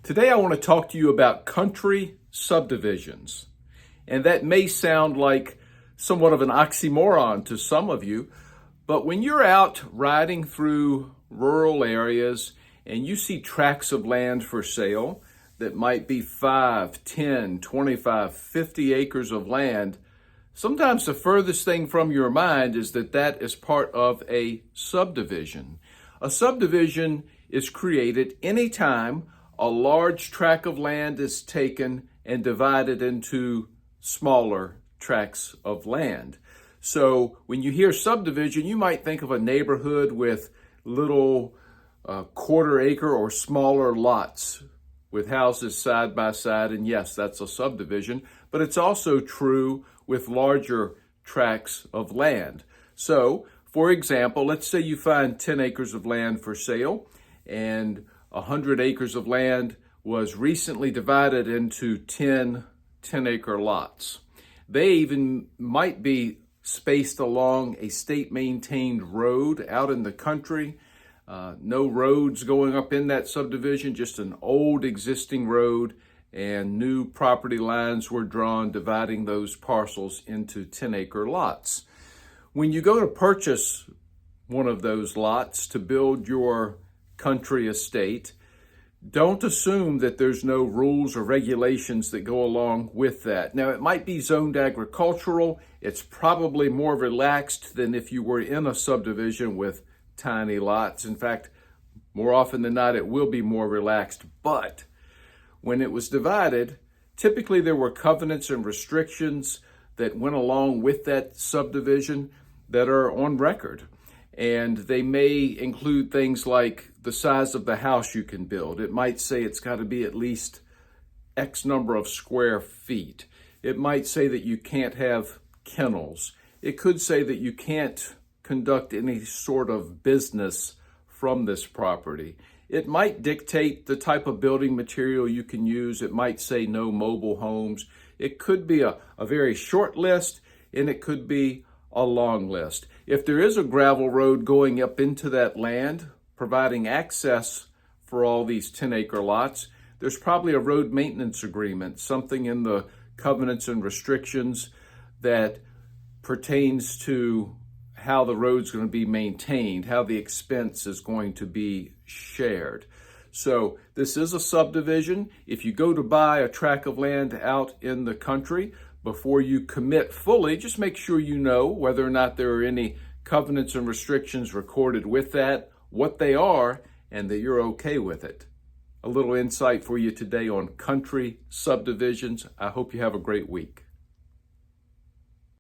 Today I want to talk to you about country subdivisions. And that may sound like somewhat of an oxymoron to some of you, but when you're out riding through rural areas and you see tracts of land for sale that might be 5, 10, 25, 50 acres of land, sometimes the furthest thing from your mind is that that is part of a subdivision. A subdivision is created anytime a large tract of land is taken and divided into smaller tracts of land. So when you hear subdivision, you might think of a neighborhood with little quarter acre or smaller lots with houses side by side. And yes, that's a subdivision, but it's also true with larger tracts of land. So for example, let's say you find 10 acres of land for sale and 100 acres of land was recently divided into 10 10-acre lots. They even might be spaced along a state-maintained road out in the country. No roads going up in that subdivision, just an old existing road, and new property lines were drawn dividing those parcels into 10-acre lots. When you go to purchase one of those lots to build your country estate, don't assume that there's no rules or regulations that go along with that. Now, it might be zoned agricultural. It's probably more relaxed than if you were in a subdivision with tiny lots. In fact, more often than not, it will be more relaxed. But when it was divided, typically there were covenants and restrictions that went along with that subdivision that are on record. And they may include things like the size of the house you can build. It might say it's got to be at least X number of square feet. It might say that you can't have kennels. It could say that you can't conduct any sort of business from this property. It might dictate the type of building material you can use. It might say no mobile homes. It could be a very short list, and it could be a long list. If there is a gravel road going up into that land, providing access for all these 10-acre lots, there's probably a road maintenance agreement, something in the covenants and restrictions that pertains to how the road's going to be maintained, how the expense is going to be shared. So this is a subdivision. If you go to buy a tract of land out in the country, before you commit fully, just make sure you know whether or not there are any covenants and restrictions recorded with that, what they are, and that you're okay with it. A little insight for you today on country subdivisions. I hope you have a great week.